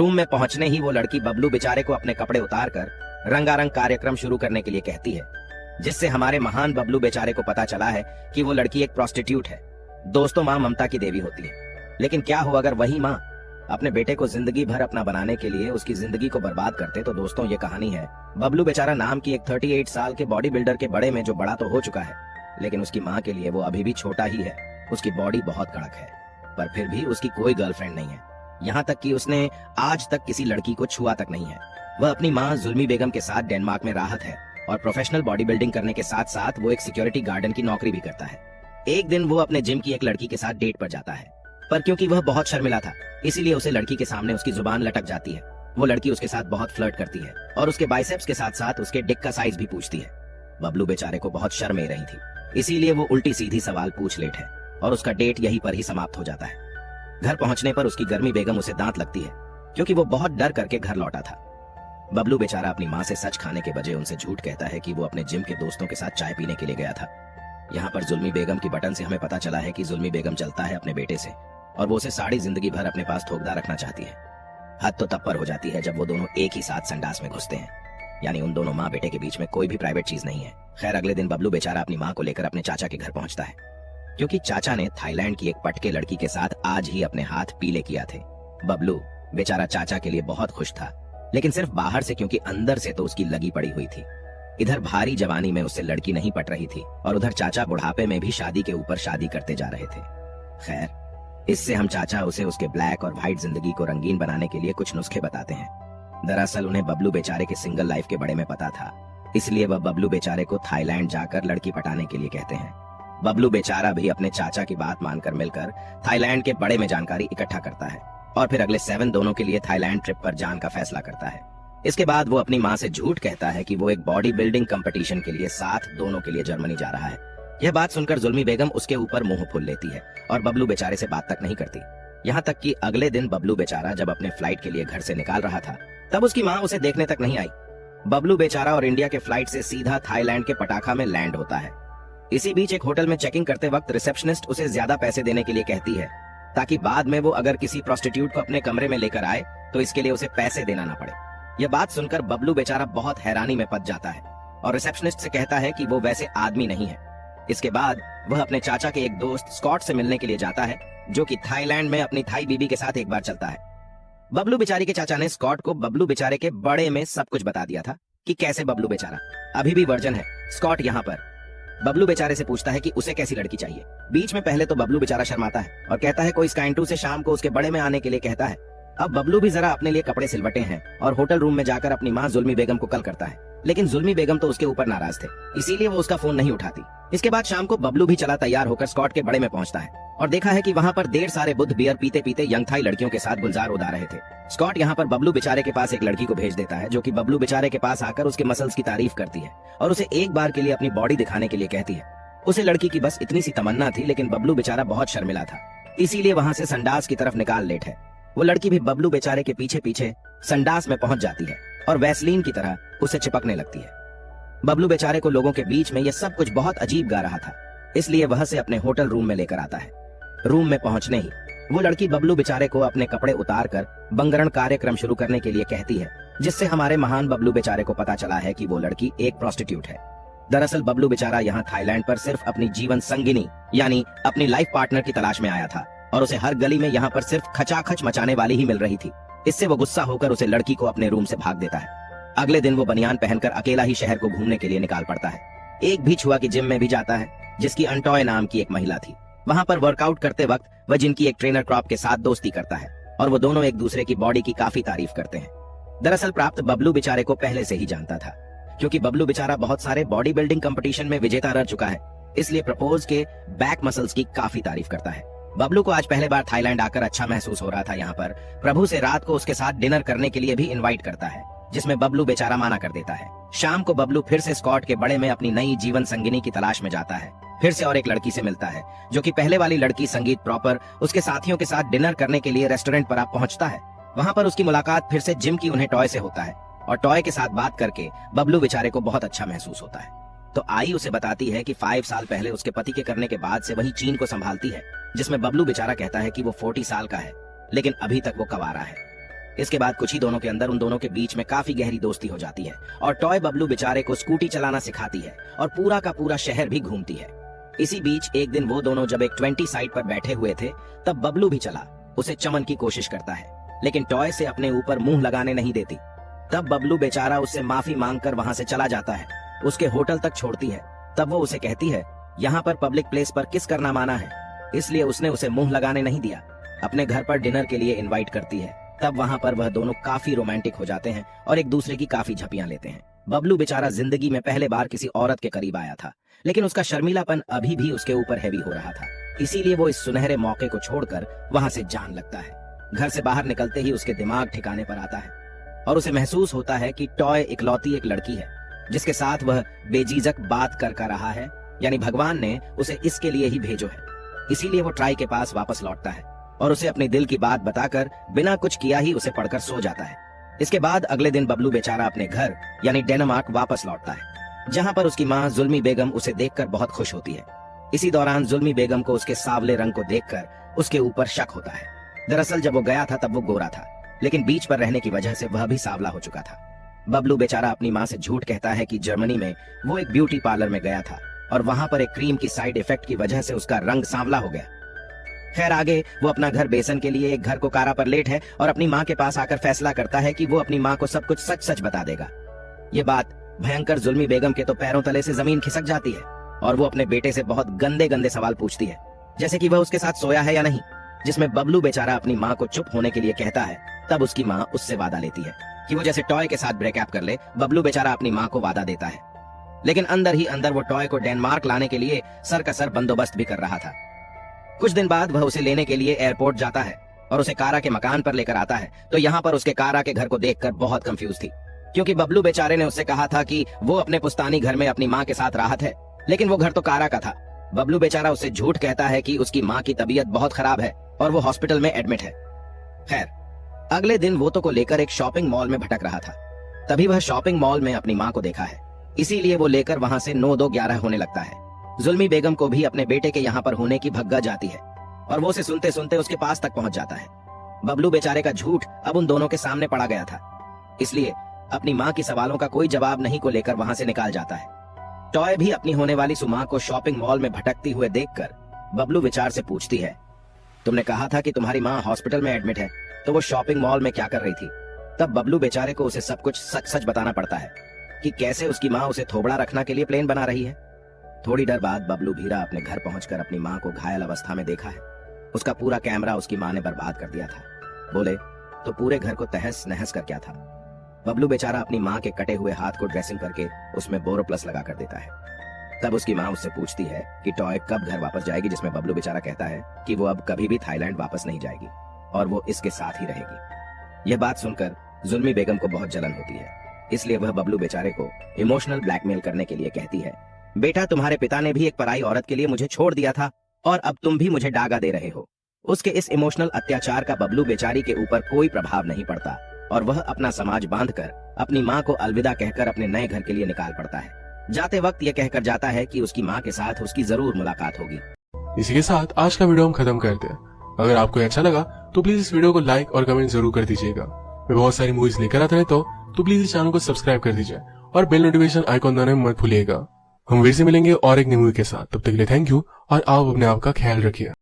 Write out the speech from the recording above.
Room में पहुंचने ही वो लड़की बबलू बेचारे को अपने कपड़े उतार कर रंगारंग कार्यक्रम शुरू करने के लिए कहती है, जिससे हमारे महान बबलू बेचारे को पता चला है कि वो लड़की एक प्रोस्टिट्यूट है। दोस्तों, माँ ममता की देवी होती है, लेकिन क्या हो अगर वही माँ अपने बेटे को जिंदगी भर अपना बनाने के लिए उसकी जिंदगी को बर्बाद करते। तो दोस्तों, ये कहानी है बबलू बेचारा नाम की एक 38 साल के बॉडी बिल्डर के बड़े में, जो बड़ा तो हो चुका है, लेकिन उसकी माँ के लिए वो अभी भी छोटा ही है। उसकी बॉडी बहुत कड़क है, पर फिर भी उसकी कोई गर्लफ्रेंड नहीं है। यहाँ तक कि उसने आज तक किसी लड़की को छुआ तक नहीं है। वह अपनी माँ जुल्मी बेगम के साथ डेनमार्क में राहत है और प्रोफेशनल बॉडी बिल्डिंग करने के साथ साथ वो एक सिक्योरिटी गार्डन की नौकरी भी करता है। एक दिन वो अपने जिम की एक लड़की के साथ डेट पर जाता है, पर क्योंकि वह बहुत शर्मिला था, इसीलिए उसे लड़की के सामने उसकी जुबान लटक जाती है। वो लड़की उसके साथ बहुत फ्लर्ट करती है और उसके बाइसेप्स के साथ साथ उसके डिक का साइज भी पूछती है। बबलू बेचारे को बहुत शर्म आ रही थी, इसीलिए वो उल्टी सीधी सवाल पूछ लेट है और उसका डेट यहीं पर ही समाप्त हो जाता है। घर पहुंचने पर उसकी गर्मी बेगम उसे दांत लगती है, क्योंकि वो बहुत डर करके घर लौटा था। बबलू बेचारा अपनी माँ से सच खाने के बजाय उनसे झूठ कहता है कि वो अपने जिम के दोस्तों के साथ चाय पीने के लिए गया था। यहाँ पर जुल्मी बेगम की बटन से हमें पता चला है कि जुल्मी बेगम चलता है अपने बेटे से और वो उसे सारी जिंदगी भर अपने पास ठोकदा रखना चाहती है। हद तो तब पर हो जाती है जब वो दोनों एक ही साथ संडास में घुसते हैं, यानी उन दोनों माँ बेटे के बीच में कोई भी प्राइवेट चीज नहीं है। खैर, अगले दिन बबलू बेचारा अपनी माँ को लेकर अपने चाचा के घर पहुंचता है, क्योंकि चाचा ने थाईलैंड की एक पटके लड़की के साथ आज ही अपने हाथ पीले किया थे। बबलू बेचारा चाचा के लिए बहुत खुश था, लेकिन सिर्फ बाहर से, क्योंकि अंदर से तो उसकी लगी पड़ी हुई थी। इधर भारी जवानी में उससे लड़की नहीं पट रही थी और उधर चाचा बुढ़ापे में भी शादी के ऊपर शादी करते जा रहे थे। खैर, इससे हम चाचा उसे उसके ब्लैक और व्हाइट जिंदगी को रंगीन बनाने के लिए कुछ नुस्खे बताते हैं। दरअसल उन्हें बबलू बेचारे के सिंगल लाइफ के बारे में पता था, इसलिए वह बबलू बेचारे को थाईलैंड जाकर लड़की पटाने के लिए कहते हैं। बबलू बेचारा भी अपने चाचा की बात मानकर मिलकर थाईलैंड के बड़े में जानकारी इकट्ठा करता है और फिर अगले 7 दोनों के लिए थाईलैंड ट्रिप पर जाने का फैसला करता है। इसके बाद वो अपनी माँ से झूठ कहता है कि वो एक बॉडी बिल्डिंग कंपटीशन के लिए 7 दोनों के लिए जर्मनी जा रहा है। यह बात सुनकर जुल्मी बेगम उसके ऊपर मुंह फुल लेती है और बबलू बेचारे से बात तक नहीं करती। यहाँ तक कि अगले दिन बबलू बेचारा जब अपने फ्लाइट के लिए घर से निकाल रहा था, तब उसकी माँ उसे देखने तक नहीं आई। बबलू बेचारा और इंडिया के फ्लाइट से सीधा थाईलैंड के पटाखा में लैंड होता है। इसी बीच एक होटल में चेकिंग करते वक्त रिसेप्शनिस्ट उसे ज्यादा पैसे देने के लिए कहती है, ताकि बाद में वो अगर किसी प्रोस्टिट्यूट को अपने कमरे में लेकर आए तो इसके लिए उसे पैसे देना ना पड़े। यह बात सुनकर बबलू बेचारा बहुत हैरानी में पड़ जाता है और रिसेप्शनिस्ट से कहता है कि वो वैसे आदमी नहीं है। इसके बाद वह अपने चाचा के एक दोस्त स्कॉट से मिलने के लिए जाता है, जो कि थाईलैंड में अपनी थाई बीबी के साथ एक बार चलता है। बबलू बेचारी के चाचा ने स्कॉट को बबलू बेचारे के बड़े में सब कुछ बता दिया था कि कैसे बबलू बेचारा अभी भी वर्जन है। स्कॉट यहाँ पर बबलू बेचारे से पूछता है कि उसे कैसी लड़की चाहिए। बीच में पहले तो बबलू बेचारा शर्माता है और कहता है कोई स्काई2 से शाम को उसके बड़े में आने के लिए कहता है। अब बबलू भी जरा अपने लिए कपड़े सिलवटे हैं और होटल रूम में जाकर अपनी माँ जुल्मी बेगम को कॉल करता है, लेकिन जुल्मी बेगम तो उसके ऊपर नाराज थे, इसीलिए वो उसका फोन नहीं उठाती। इसके बाद शाम को बबलू भी चला तैयार होकर स्कॉट के बड़े में पहुंचता है और देखा है कि वहाँ पर ढेर सारे बुद्ध बियर पीते पीते यंग थाई लड़कियों के साथ गुलजार उड़ा रहे थे। स्कॉट यहाँ पर बबलू बेचारे के पास एक लड़की को भेज देता है, जो कि बबलू बेचारे के पास आकर उसके मसल्स की तारीफ करती है और उसे एक बार के लिए अपनी बॉडी दिखाने के लिए कहती है। उसे लड़की की बस इतनी सी तमन्ना थी, लेकिन बबलू बेचारा बहुत शर्मिला था, इसीलिए वहाँ से संडास की तरफ निकाल लेट है। वो लड़की भी बबलू बेचारे के पीछे पीछे संडास में पहुंच जाती है और वैसलीन की तरह उसे चिपकने लगती है। बबलू बेचारे को लोगों के बीच में यह सब कुछ बहुत अजीब गा रहा था, इसलिए वह से अपने होटल रूम में लेकर आता है। रूम में पहुंचने ही वो लड़की बबलू बेचारे को अपने कपड़े उतार कर बंगरण कार्यक्रम शुरू करने के लिए कहती है, जिससे हमारे महान बबलू बेचारे को पता चला है कि वो लड़की एक प्रोस्टिट्यूट है। दरअसल बबलू बेचारा यहाँ थाईलैंड पर सिर्फ अपनी जीवन संगिनी यानी अपनी लाइफ पार्टनर की तलाश में आया था और उसे हर गली में यहाँ पर सिर्फ खचाखच मचाने वाली ही मिल रही थी। इससे वो गुस्सा होकर उसे लड़की को अपने रूम से भाग देता है। अगले दिन वो बनियान पहनकर अकेला ही शहर को घूमने के लिए निकाल पड़ता है। एक भी छुआ की जिम में भी जाता है, जिसकी अंटॉय नाम की एक महिला थी। वहाँ पर वर्कआउट करते वक्त वह जिनकी एक ट्रेनर क्रॉप के साथ दोस्ती करता है और वो दोनों एक दूसरे की बॉडी की काफी तारीफ करते हैं। दरअसल प्राप्त बबलू बेचारे को पहले से ही जानता था, क्योंकि बबलू बेचारा बहुत सारे बॉडी बिल्डिंग कंपटीशन में विजेता रह चुका है, इसलिए प्रपोज के बैक मसल्स की काफी तारीफ करता है। बबलू को आज पहले बार थाईलैंड आकर अच्छा महसूस हो रहा था। यहाँ पर प्रभु से रात को उसके साथ डिनर करने के लिए भी इनवाइट करता है, जिसमें बबलू बेचारा माना कर देता है। शाम को बबलू फिर से स्कॉट के बड़े में अपनी नई जीवन संगिनी की तलाश में जाता है। फिर से और एक लड़की से मिलता है, जो कि पहले वाली लड़की संगीत प्रॉपर उसके साथियों के साथ डिनर करने के लिए रेस्टोरेंट पर आप पहुंचता है। वहाँ पर उसकी मुलाकात फिर से जिम की उन्हें टॉय से होता है और टॉय के साथ बात करके बबलू बेचारे को बहुत अच्छा महसूस होता है। तो आई उसे बताती है कि 5 साल पहले उसके पति के करने के बाद से वही चीन को संभालती है, जिसमें बबलू बेचारा कहता है कि वो 40 साल का है, लेकिन अभी तक वो कवारा है। इसके बाद कुछ ही दोनों के अंदर उन दोनों के बीच में काफी गहरी दोस्ती हो जाती है और टॉय बबलू बेचारे को स्कूटी चलाना सिखाती है और पूरा का पूरा शहर भी घूमती है। इसी बीच एक दिन वो दोनों जब एक 20 साइड पर बैठे हुए थे तब बबलू भी चला उसे चमन की कोशिश करता है, लेकिन टॉय से अपने ऊपर मुंह लगाने नहीं देती। तब बबलू बेचारा उससे माफी मांगकर वहां से चला जाता है, उसके होटल तक छोड़ती है। तब वो उसे कहती है यहाँ पर पब्लिक प्लेस पर किस करना माना है, इसलिए उसने उसे मुंह लगाने नहीं दिया। अपने घर पर डिनर के लिए इनवाइट करती है। तब वहां पर वह दोनों काफी रोमांटिक हो जाते हैं और एक दूसरे की काफी झपियां लेते हैं। बबलू बेचारा जिंदगी में पहले बार किसी औरत के करीब आया था, लेकिन उसका शर्मीलापन अभी भी उसके ऊपर हैवी हो रहा था, इसीलिए वो इस सुनहरे मौके को छोड़कर वहां से जान लगता है। घर से बाहर निकलते ही उसके दिमाग ठिकाने पर आता है और उसे महसूस होता है कि टॉय इकलौती एक लड़की है जिसके साथ वह बेझिझक बात कर रहा है, यानी भगवान ने उसे इसके लिए ही भेजो है। इसीलिए वो ट्राई के पास वापस लौटता है और उसे अपने दिल की बात बताकर बिना कुछ किया ही उसे पढ़कर सो जाता है। इसके बाद अगले दिन बबलू बेचारा अपने घर यानी डेनमार्क वापस लौटता है, जहां पर उसकी माँ जुल्मी बेगम उसे देखकर बहुत खुश होती है। इसी दौरान जुल्मी बेगम को उसके सांवले रंग को देखकर उसके ऊपर शक होता है। दरअसल जब वो गया था तब वो गोरा था, लेकिन बीच पर रहने की वजह से वह भी सांवला हो चुका था। बबलू बेचारा अपनी माँ से झूठ कहता है कि जर्मनी में वो एक ब्यूटी पार्लर में गया था और वहां पर एक क्रीम की साइड इफेक्ट की वजह से उसका रंग सांवला हो गया। खैर आगे वो अपना घर बेचने के लिए एक घर को कारा पर लेट है और अपनी माँ के पास आकर फैसला करता है कि वो अपनी माँ को सब कुछ सच सच बता देगा। ये बात भयंकर जुल्मी बेगम के तो पैरों तले से जमीन खिसक जाती है और वो अपने बेटे से बहुत गंदे गंदे सवाल पूछती है, जैसे कि वह उसके साथ सोया है या नहीं, जिसमें बबलू बेचारा अपनी माँ को चुप होने के लिए कहता है। तब उसकी माँ उससे वादा लेती है कि वो जैसे टॉय के साथ ब्रेकअप कर ले। बबलू बेचारा अपनी माँ को वादा देता है, लेकिन अंदर ही अंदर वो टॉय को डेनमार्क लाने के लिए सर का सर बंदोबस्त भी कर रहा था। कुछ दिन बाद वह उसे लेने के लिए एयरपोर्ट जाता है और उसे कारा के मकान पर लेकर आता है, तो यहाँ पर उसके कारा के घर को देखकर बहुत कंफ्यूज थी, क्योंकि बबलू बेचारे ने उससे कहा था कि वो अपने पुश्तानी घर में अपनी माँ के साथ राहत है, लेकिन वो घर तो कारा का था। बबलू बेचारा उससे झूठ कहता है कि उसकी माँ की तबीयत बहुत खराब है और वो हॉस्पिटल में एडमिट है। खैर अगले दिन वो तो को लेकर एक शॉपिंग मॉल में भटक रहा था, तभी वह शॉपिंग मॉल में अपनी माँ को देखा है, इसीलिए वो लेकर वहां से 9-2-11 होने लगता है। जुल्मी बेगम को भी अपने बेटे के यहाँ पर होने की भग्गा जाती है और वो उसे सुनते सुनते उसके पास तक पहुंच जाता है। बबलू बेचारे का झूठ अब उन दोनों के सामने पड़ा गया था, इसलिए अपनी माँ की सवालों का कोई जवाब नहीं को लेकर वहां से निकाल जाता है। टॉय भी अपनी होने वाली सुमा को शॉपिंग मॉल में भटकती हुए देखकर बबलू बेचार से पूछती है, तुमने कहा था कि तुम्हारी माँ हॉस्पिटल में एडमिट है, तो वो शॉपिंग मॉल में क्या कर रही थी? तब बबलू बेचारे को उसे सब कुछ सच सच बताना पड़ता है कि कैसे उसकी माँ उसे थोबड़ा रखना के लिए प्लान बना रही है। थोड़ी देर बाद बबलू भीरा अपने घर पहुंचकर अपनी माँ को घायल अवस्था में देखा है। उसका पूरा कैमरा उसकी माँ ने बर्बाद कर दिया था। बोले तो पूरे घर को तहस नहस कर क्या था। बबलू बेचारा अपनी माँ के कटे हुए हाथ को ड्रेसिंग करके उसमें बोरोप्लस लगा कर देता है। तब उसकी माँ उससे पूछती है कि टॉय कब घर वापस जाएगी, जिसमें बबलू बेचारा कहता है कि वो अब कभी भी थाईलैंड वापस नहीं जाएगी और वो इसके साथ ही रहेगी। यह बात सुनकर जुल्मी बेगम को बहुत जलन होती है, इसलिए वह बबलू बेचारे को इमोशनल ब्लैकमेल करने के लिए कहती है, बेटा तुम्हारे पिता ने भी एक पराई औरत के लिए मुझे छोड़ दिया था और अब तुम भी मुझे डागा दे रहे हो। उसके इस इमोशनल अत्याचार का बबलू बेचारी के ऊपर कोई प्रभाव नहीं पड़ता और वह अपना समाज बांधकर अपनी माँ को अलविदा कहकर अपने नए घर के लिए निकाल पड़ता है। जाते वक्त यह कहकर जाता है कि उसकी माँ के साथ उसकी जरूर मुलाकात होगी। इसी के साथ आज का वीडियो हम खत्म करते हैं। अगर आपको अच्छा लगा तो प्लीज इस वीडियो को लाइक और कमेंट जरूर कर दीजिएगा। मैं बहुत सारी मूवीज लेकर आता रहता हूँ, तो प्लीज इस चैनल को सब्सक्राइब कर दीजिए और बेल नोटिफिकेशन आइकॉन दबाना मत भूलिएगा। हम फिर से मिलेंगे और एक नई मूवी के साथ। तब तक के लिए थैंक यू और आप अपने आप का ख्याल रखिए।